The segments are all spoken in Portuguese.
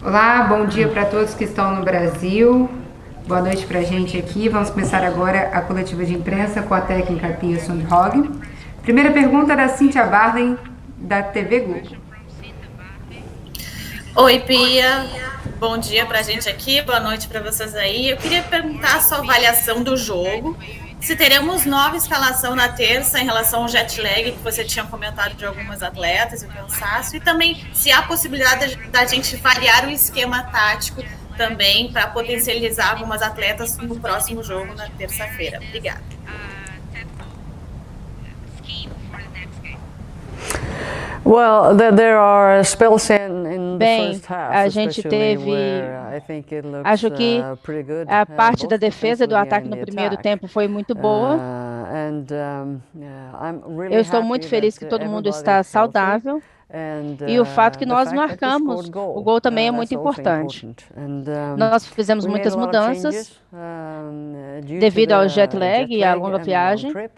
Olá, bom dia para todos que estão no Brasil. Boa noite para a gente aqui. Vamos começar agora a coletiva de imprensa com a técnica Pia Sundhage. Primeira pergunta da Cíntia Barley, da TV Globo. Oi, Pia. Bom dia para a gente aqui, boa noite para vocês aí. Eu queria perguntar a sua avaliação do jogo. Se teremos nova escalação na terça em relação ao jet lag que você tinha comentado de algumas atletas e o cansaço, e também se há possibilidade da gente variar o esquema tático também para potencializar algumas atletas no próximo jogo na terça-feira. Obrigada. Well, there are spells in the Bem, first half, a gente especially teve, where I think it looks acho que pretty good, a parte da both defesa e do defensively ataque and no the primeiro attack. tempo foi muito boa. I'm really Eu estou happy muito feliz that que todo mundo everybody está is healthy. saudável. E o fato que The nós fact that we marcamos, scored goal, o gol também é that's muito also importante. important. Nós fizemos We made muitas a lot of mudanças changes, due devido to ao the jet lag e à jet lag longa and the long viagem. trip.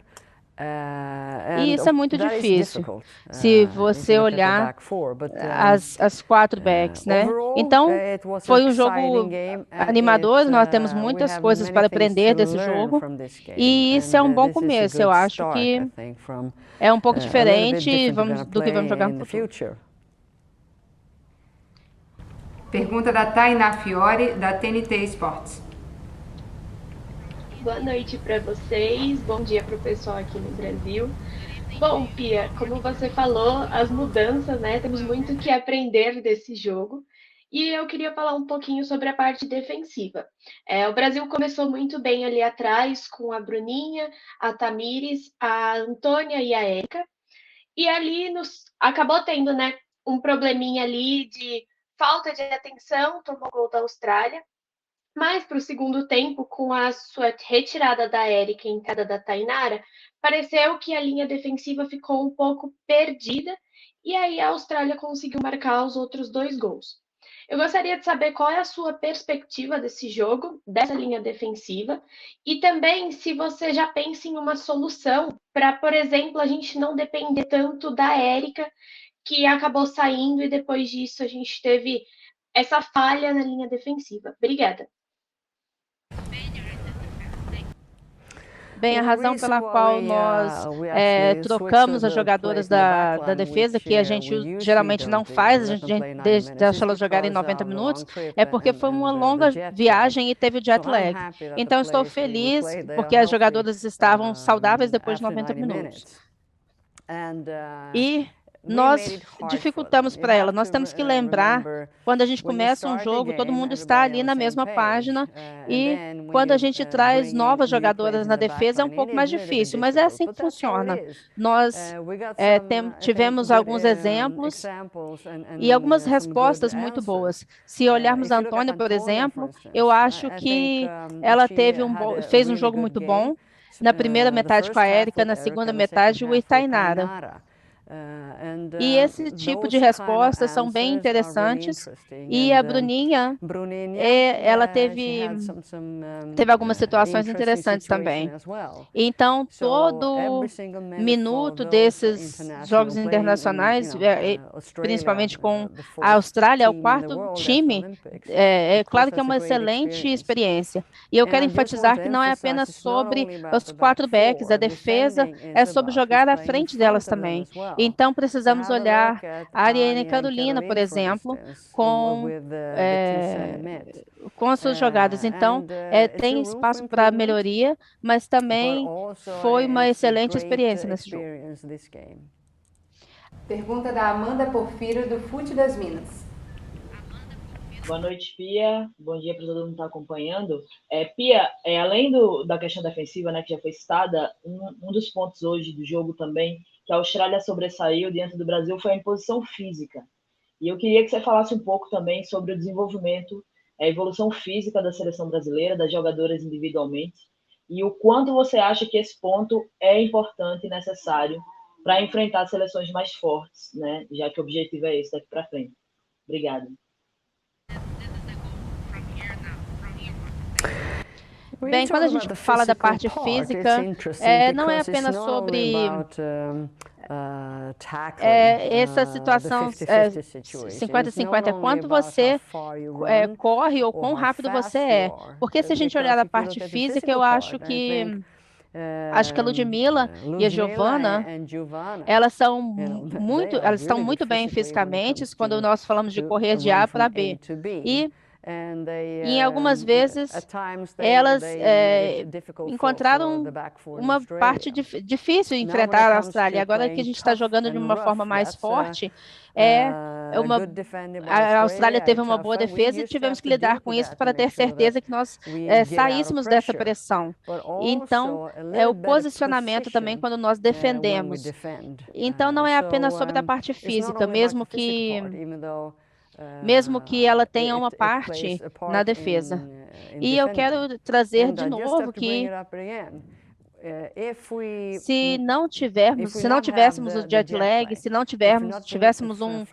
E isso é muito That is difícil, difficult, se if você you look at the olhar back four, but as quatro backs, né? overall, Então, it was an foi um exciting jogo game, and animador, nós temos we muitas have coisas many para things aprender to desse learn jogo, from this game, e isso é um bom this is a começo. Eu good acho start, que I think, from é um pouco a little bit diferente different do que vamos jogar in no the futuro. future. Pergunta da Tainá Fiore, da TNT Sports. Boa noite para vocês, bom dia para o pessoal aqui no Brasil. Bom, Pia, como você falou, as mudanças, né? Temos muito que aprender desse jogo. E eu queria falar um pouquinho sobre a parte defensiva. O Brasil começou muito bem ali atrás, com a Bruninha, a Tamires, a Antônia e a Érica. E ali acabou tendo, né, um probleminha ali de falta de atenção, tomou gol da Austrália. Mas para o segundo tempo, com a sua retirada da Érica e entrada da Tainara, pareceu que a linha defensiva ficou um pouco perdida e aí a Austrália conseguiu marcar os outros dois gols. Eu gostaria de saber qual é a sua perspectiva desse jogo, dessa linha defensiva, e também se você já pensa em uma solução para, por exemplo, a gente não depender tanto da Érica, que acabou saindo e depois disso a gente teve essa falha na linha defensiva. Obrigada. Bem, a razão pela qual nós trocamos as jogadoras da defesa, que a gente geralmente não faz, a gente deixa elas jogarem 90 minutos, é porque foi uma longa viagem e teve o jet lag. Então, estou feliz porque as jogadoras estavam saudáveis depois de 90 minutos. E nós dificultamos para ela. Nós temos que lembrar, quando a gente começa um jogo, todo mundo está ali na mesma página, e quando a gente traz novas jogadoras na defesa é um pouco mais difícil, mas é assim que funciona. Nós tivemos alguns exemplos e algumas respostas muito boas. Se olharmos a Antônia, por exemplo, eu acho que ela fez um jogo muito bom. Na primeira metade com a Érica, na segunda metade o Tainara. E esse tipo de respostas são bem interessantes. E a Bruninha, ela teve algumas situações interessantes também. Então, todo minuto desses jogos internacionais, principalmente com a Austrália, é o quarto time. É claro que é uma excelente experiência. E eu quero enfatizar que não é apenas sobre os quatro backs, a defesa é sobre jogar à frente delas também. Então, precisamos olhar a Ariane Carolina, por exemplo, com as suas jogadas. Então, tem espaço para melhoria, mas também foi uma excelente experiência nesse jogo. Pergunta da Amanda Porfírio, do FUT das Minas. Boa noite, Pia. Bom dia para todo mundo que está acompanhando. Pia, além da questão defensiva, né, que já foi citada, um dos pontos hoje do jogo também, que a Austrália sobressaiu diante do Brasil, foi a imposição física. E eu queria que você falasse um pouco também sobre o desenvolvimento, a evolução física da seleção brasileira, das jogadoras individualmente, e o quanto você acha que esse ponto é importante e necessário para enfrentar seleções mais fortes, né, já que o objetivo é esse daqui para frente. Obrigada. Bem, quando a gente fala da parte física, não é apenas sobre essa situação 50-50, quanto você corre ou quão rápido você é. Porque se a gente olhar a parte física, eu acho que a Ludmila e a Giovanna, elas estão muito bem fisicamente quando nós falamos de correr de A para B. E em algumas vezes elas encontraram uma parte difícil de enfrentar a Austrália. Agora que a gente está jogando de uma forma mais forte, a Austrália teve uma boa defesa e tivemos que lidar com isso para ter certeza que nós saíssemos dessa pressão. Então, é o posicionamento também quando nós defendemos. Então, não é apenas sobre a parte física, mesmo que ela tenha uma parte na defesa. E eu quero trazer de novo que se não tivéssemos o jet lag, se não tivéssemos um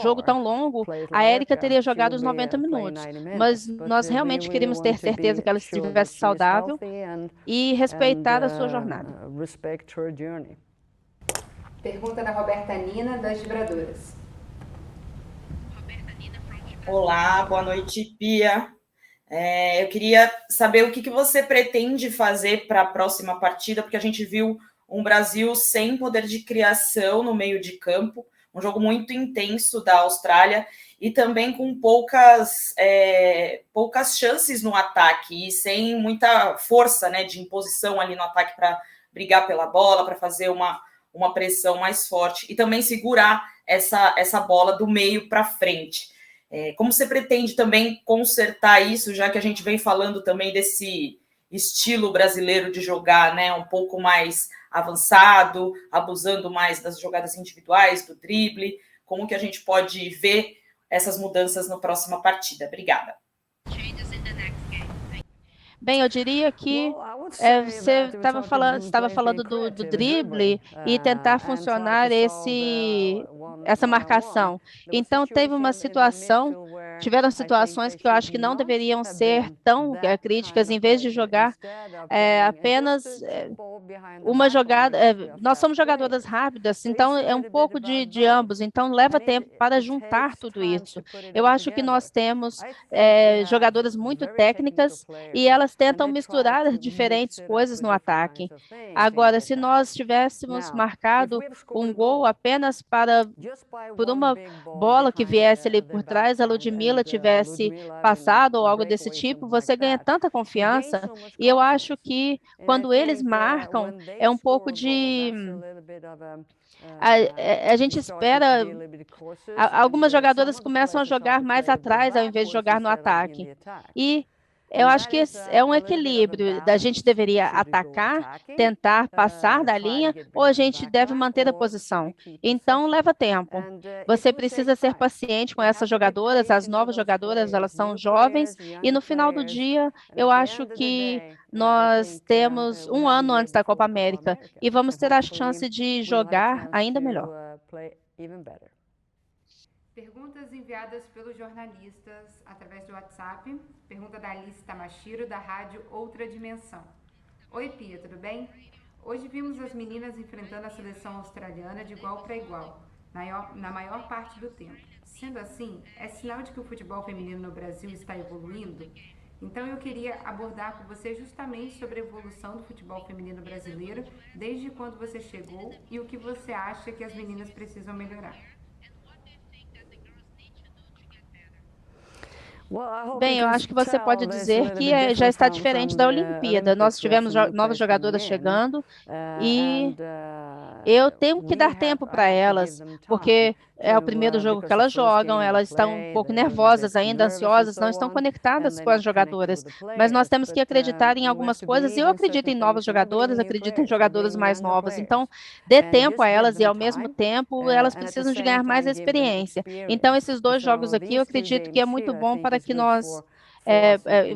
jogo tão longo, a Érica teria jogado os 90 minutos. Mas nós realmente queríamos ter certeza que ela estivesse saudável e respeitar a sua jornada. Pergunta da Roberta Nina, das Vibradoras. Olá, boa noite, Pia. Eu queria saber o que você pretende fazer para a próxima partida, porque a gente viu um Brasil sem poder de criação no meio de campo, um jogo muito intenso da Austrália e também com poucas chances no ataque e sem muita força, né, de imposição ali no ataque para brigar pela bola, para fazer uma pressão mais forte e também segurar essa bola do meio para frente. Como você pretende também consertar isso, já que a gente vem falando também desse estilo brasileiro de jogar, né, um pouco mais avançado, abusando mais das jogadas individuais, do drible? Como que a gente pode ver essas mudanças na próxima partida? Obrigada. Bem, eu diria que você estava falando do drible e tentar funcionar essa marcação. Então, tiveram situações que eu acho que não deveriam ser tão críticas, em vez de jogar apenas uma jogada. Nós somos jogadoras rápidas, então é um pouco de ambos, então leva tempo para juntar tudo isso. Eu acho que nós temos jogadoras muito técnicas e elas tentam misturar diferentes coisas no ataque. Agora, se nós tivéssemos marcado um gol apenas por uma bola que viesse ali por trás, a Ludmila tivesse passado ou algo desse tipo, você ganha tanta confiança. E eu acho que quando eles marcam, é um pouco de... A gente espera... Algumas jogadoras começam a jogar mais atrás ao invés de jogar no ataque. E eu acho que é um equilíbrio. A gente deveria atacar, tentar passar da linha, ou a gente deve manter a posição. Então, leva tempo. Você precisa ser paciente com essas jogadoras. As novas jogadoras, elas são jovens. E no final do dia, eu acho que nós temos um ano antes da Copa América e vamos ter a chance de jogar ainda melhor. Perguntas enviadas pelos jornalistas através do WhatsApp. Pergunta da Alice Tamashiro, da rádio Outra Dimensão. Oi, Pia, tudo bem? Hoje vimos as meninas enfrentando a seleção australiana de igual para igual, na maior parte do tempo. Sendo assim, é sinal de que o futebol feminino no Brasil está evoluindo? Então eu queria abordar com você justamente sobre a evolução do futebol feminino brasileiro desde quando você chegou e o que você acha que as meninas precisam melhorar. Bem, eu acho que você pode dizer que já está diferente da Olimpíada. Nós tivemos novas jogadoras chegando e eu tenho que dar tempo para elas, porque é o primeiro jogo que elas jogam, elas estão um pouco nervosas ainda, ansiosas, não estão conectadas com as jogadoras. Mas nós temos que acreditar em algumas coisas, e eu acredito em novas jogadoras, acredito em jogadoras mais novas. Então, dê tempo a elas e, ao mesmo tempo, elas precisam de ganhar mais experiência. Então, esses dois jogos aqui, eu acredito que é muito bom para que nós...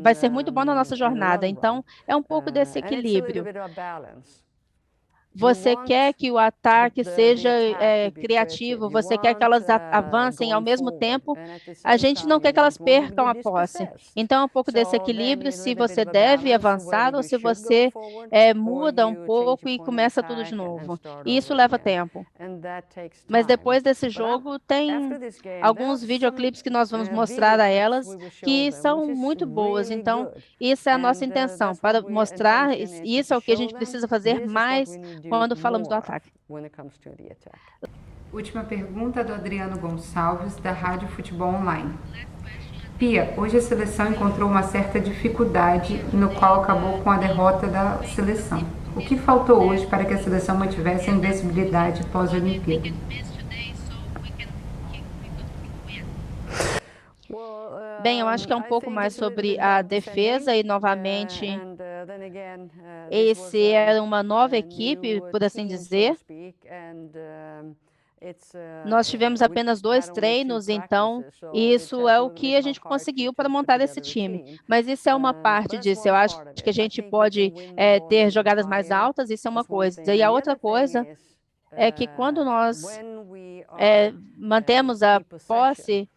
vai ser muito bom na nossa jornada. Então, é um pouco desse equilíbrio. Você quer que o ataque seja criativo, você quer que elas avancem ao mesmo tempo, a gente não quer que elas percam a posse. Então, é um pouco desse equilíbrio, se você deve avançar ou se você muda um pouco e começa tudo de novo. E isso leva tempo. Mas depois desse jogo, tem alguns videoclipes que nós vamos mostrar a elas que são muito boas. Então, isso é a nossa intenção, para mostrar, isso é o que a gente precisa fazer mais quando falamos do ataque. Última pergunta do Adriano Gonçalves, da Rádio Futebol Online. Pia, hoje a seleção encontrou uma certa dificuldade, no qual acabou com a derrota da seleção. O que faltou hoje para que a seleção mantivesse a invencibilidade pós-Olimpíada? Bem, eu acho que é um pouco mais sobre a defesa e, novamente, esse era uma nova equipe, por assim dizer. Nós tivemos apenas 2 treinos, então isso é o que a gente conseguiu para montar esse time. Mas isso é uma parte disso. Eu acho que a gente pode ter jogadas mais altas, isso é uma coisa. E a outra coisa é que quando nós mantemos a posse,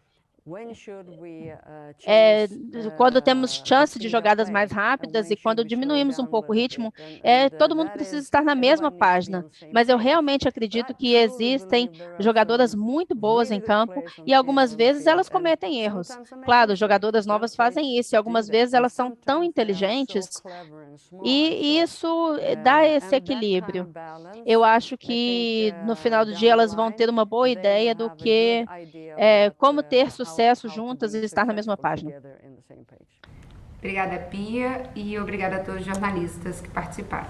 quando temos chance de jogadas mais rápidas e quando diminuímos um pouco o ritmo, todo mundo precisa estar na mesma página. Mas eu realmente acredito que existem jogadoras muito boas em campo e algumas vezes elas cometem erros. Claro, jogadoras novas fazem isso e algumas vezes elas são tão inteligentes e isso dá esse equilíbrio. Eu acho que no final do dia elas vão ter uma boa ideia do que como ter sucesso juntas e estar na mesma página. Obrigada, Pia, e obrigada a todos os jornalistas que participaram.